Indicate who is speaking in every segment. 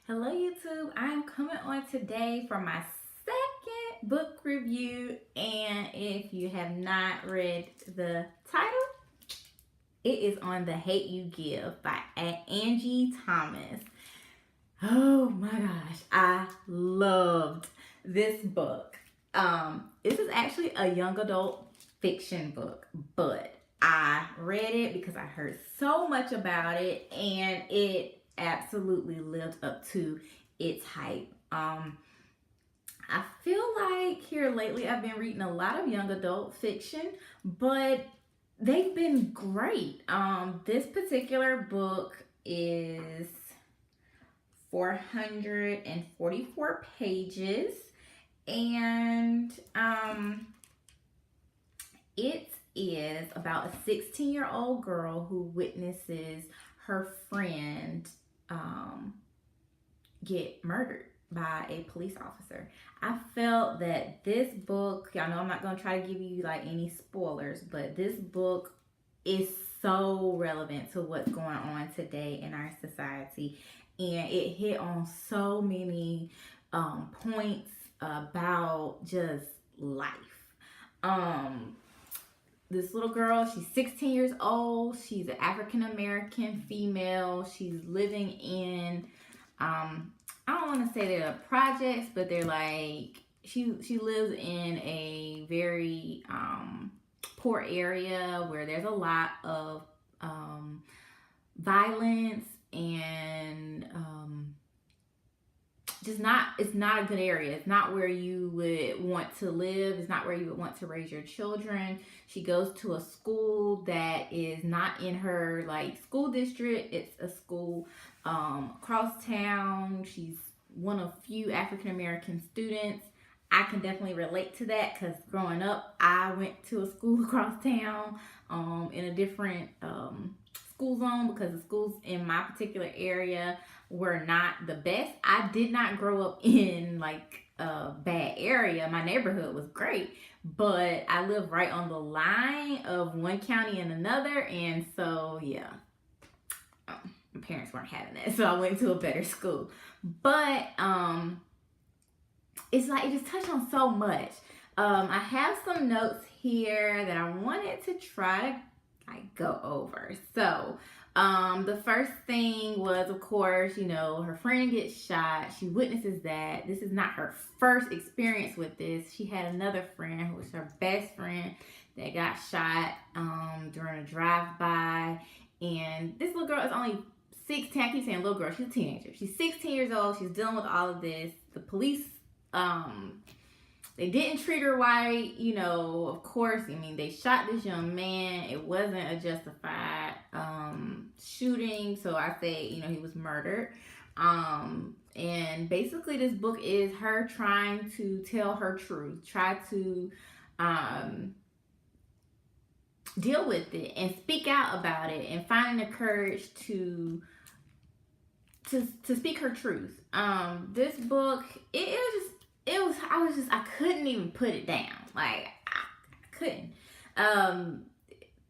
Speaker 1: Hello YouTube, I'm coming on today for my second book review, and if you have not read the title, it is on The Hate You Give by Angie Thomas. Oh my gosh, I loved this book. This is actually a young adult fiction book, but I read it because I heard so much about it and it absolutely lived up to its hype. I feel like here lately I've been reading a lot of young adult fiction, but they've been great. This particular book is 444 pages, and it is about a 16-year-old girl who witnesses her friend get murdered by a police officer. I felt that this book, y'all know I'm not going to try to give you like any spoilers, but this book is so relevant to what's going on today in our society, and it hit on so many points about just life. This little girl, she's 16 years old. She's an African American female. She's living in I don't want to say they're projects, but they're like she lives in a very poor area where there's a lot of violence and just not, it's not a good area. It's not where you would want to live. It's not where you would want to raise your children. She goes to a school that is not in her like school district. It's a school across town. She's one of few African American students. I can definitely relate to that because growing up, I went to a school across town in a different school zone because the schools in my particular area were not the best. I did not grow up in like a bad area. My neighborhood was great, but I live right on the line of one county and another, and so yeah, my parents weren't having that, so I went to a better school. But it's like it just touched on so much. I have some notes here that I wanted to try to like go over. So the first thing was, of course, you know, her friend gets shot. She witnesses that. This is not her first experience with this. She had another friend who was her best friend that got shot during a drive-by. And this little girl is only 16. I keep saying little girl. She's a teenager. She's 16 years old. She's dealing with all of this. The police, they didn't treat her right, you know, of course. I mean, they shot this young man. It wasn't a justified shooting. So I say, you know, he was murdered. And basically this book is her trying to tell her truth, try to deal with it and speak out about it and finding the courage to speak her truth. This book, I couldn't even put it down. Like, I couldn't.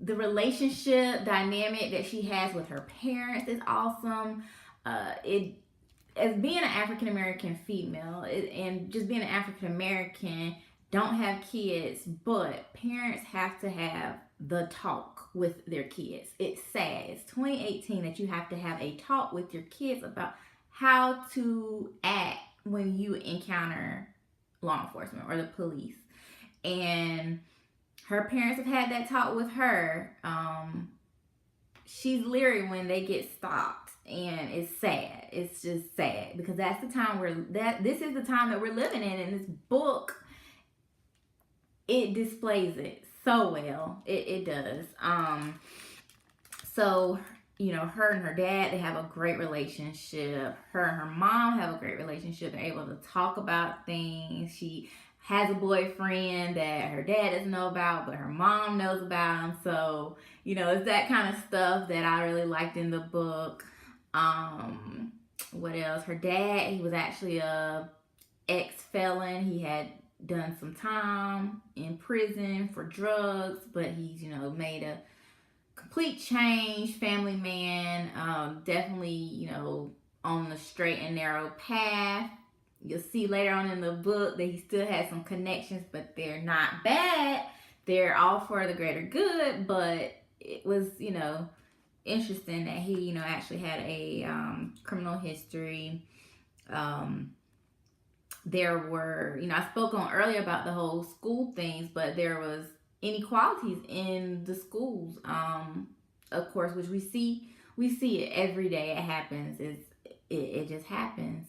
Speaker 1: The relationship dynamic that she has with her parents is awesome. As being an African American female and just being an African American, don't have kids, but parents have to have the talk with their kids. It's sad. It's 2018 that you have to have a talk with your kids about how to act when you encounter law enforcement or the police. And her parents have had that talk with her. She's leery when they get stopped, and it's sad. It's just sad because that's the time this is the time that we're living in, and this book, it displays it so well. It does. So, you know, her and her dad, they have a great relationship. Her and her mom have a great relationship. They're able to talk about things. She has a boyfriend that her dad doesn't know about, but her mom knows about him. So, you know, it's that kind of stuff that I really liked in the book. What else? Her dad, he was actually a ex-felon. He had done some time in prison for drugs, but he's, you know, made a complete change, family man, definitely, you know, on the straight and narrow path. You'll see later on in the book that he still has some connections, but they're not bad. They're all for the greater good, but it was, interesting that he, actually had a criminal history. There were, I spoke on earlier about the whole school things, but there was inequalities in the schools, of course, which we see it every day. It happens. It just happens.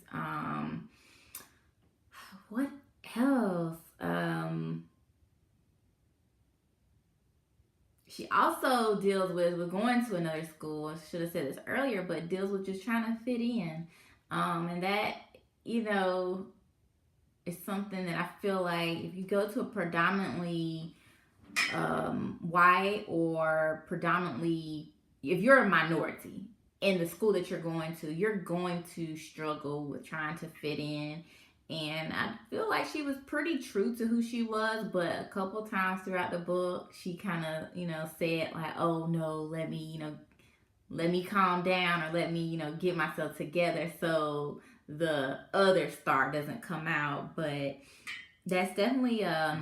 Speaker 1: What else? She also deals with going to another school. I should have said this earlier, but deals with just trying to fit in. And that, is something that I feel like if you go to a predominantly white or predominantly, if you're a minority in the school that you're going to struggle with trying to fit in. And I feel like she was pretty true to who she was, but a couple times throughout the book, she kind of, said like, oh no, let me calm down, or let me, get myself together so the other star doesn't come out. But that's definitely a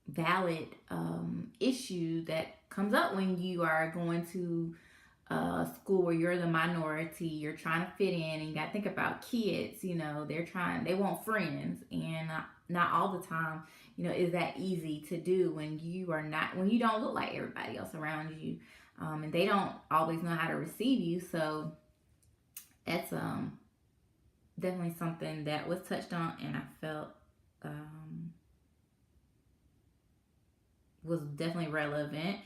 Speaker 1: valid issue that comes up when you are going to school where you're the minority, you're trying to fit in, and you got to think about kids. They want friends, and not all the time, is that easy to do when you don't look like everybody else around you, and they don't always know how to receive you. So that's definitely something that was touched on, and I felt was definitely relevant.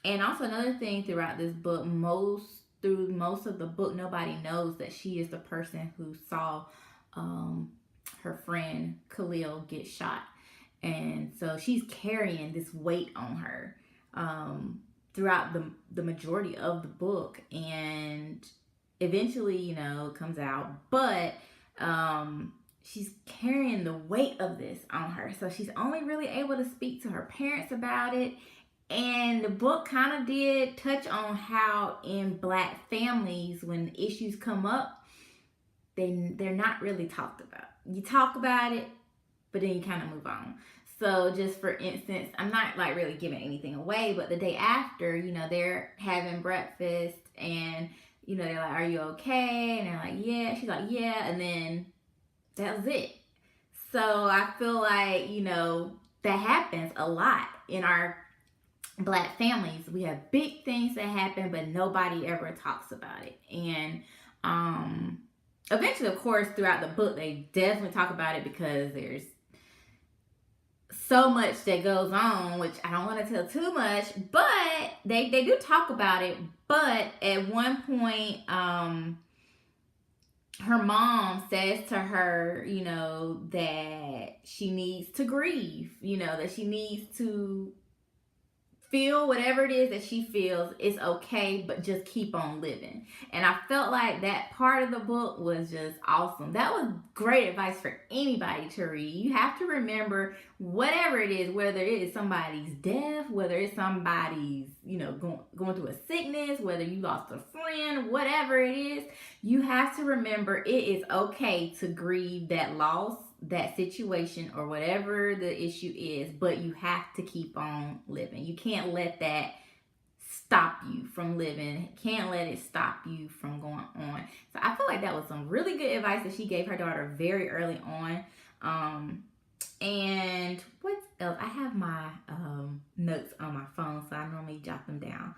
Speaker 1: And also another thing throughout this book, through most of the book, nobody knows that she is the person who saw her friend Khalil get shot. And so she's carrying this weight on her throughout the majority of the book. And eventually, it comes out. But she's carrying the weight of this on her. So she's only really able to speak to her parents about it. And the book kind of did touch on how in Black families, when issues come up, they're not really talked about. You talk about it, but then you kind of move on. So just for instance, I'm not like really giving anything away, but the day after, they're having breakfast, and, they're like, are you okay? And they're like, yeah. She's like, yeah. And then that was it. So I feel like, that happens a lot in our Black families. We have big things that happen, but nobody ever talks about it. And eventually, of course, throughout the book, they definitely talk about it, because there's so much that goes on, which I don't want to tell too much, but they do talk about it. But at one point, her mom says to her, that she needs to grieve, that she needs to feel whatever it is that she feels is okay, but just keep on living. And I felt like that part of the book was just awesome. That was great advice for anybody to read. You have to remember, whatever it is, whether it is somebody's death, whether it's somebody's, going through a sickness, whether you lost a friend, whatever it is, you have to remember it is okay to grieve that loss, that situation, or whatever the issue is, but you have to keep on living. You can't let that stop you from living. Can't let it stop you from going on. So I feel like that was some really good advice that she gave her daughter very early on. And what else? I have my notes on my phone, so I normally jot them down.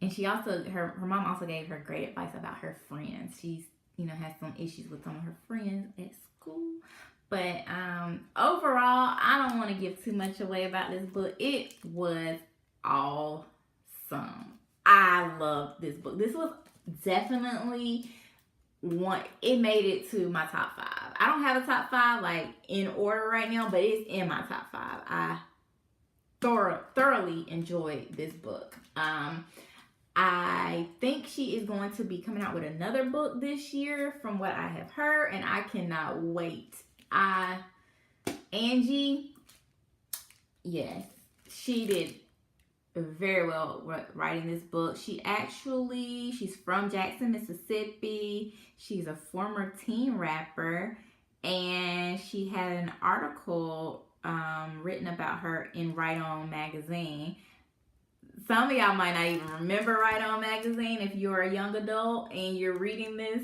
Speaker 1: And she also, her mom also gave her great advice about her friends. She's, has some issues with some of her friends at school. But overall, I don't want to give too much away about this book. It was awesome. I loved this book. This was definitely it made it to my top 5. I don't have a top 5 like in order right now, but it's in my top 5. I thoroughly enjoyed this book. I think she is going to be coming out with another book this year, from what I have heard, and I cannot wait. Angie, yes, she did very well writing this book. She's from Jackson, Mississippi. She's a former teen rapper, and she had an article written about her in Right On magazine. Some of y'all might not even remember Right On magazine if you're a young adult and you're reading this,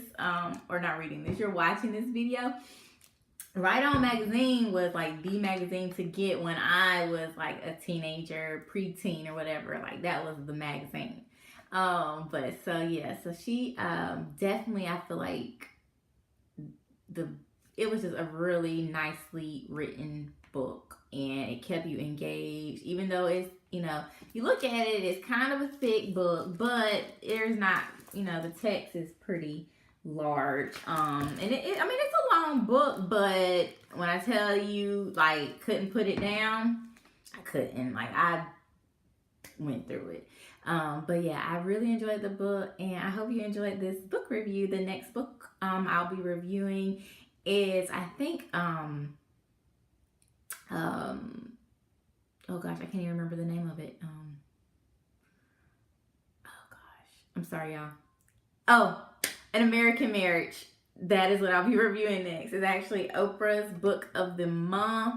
Speaker 1: or not reading this, you're watching this video. Right On magazine was like the magazine to get when I was like a teenager, preteen or whatever. Like that was the magazine. But so yeah, so she definitely, I feel like it was just a really nicely written book, and it kept you engaged, even though it's, you look at it, it's kind of a thick book, but there's not, the text is pretty large. And it's a long book, but when I tell you, like, couldn't put it down, I couldn't. Like, I went through it. But yeah, I really enjoyed the book, and I hope you enjoyed this book review. The next book I'll be reviewing is, I think, oh gosh, I can't even remember the name of it. Oh gosh, I'm sorry, y'all. Oh, An American Marriage. That is what I'll be reviewing next. It's actually Oprah's book of the month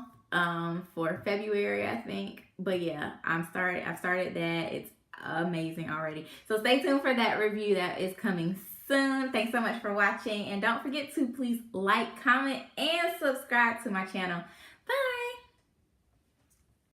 Speaker 1: for February, I think. But yeah, I've started that. It's amazing already. So stay tuned for that review that is coming soon. Thanks so much for watching, and don't forget to please like, comment, and subscribe to my channel. Bye.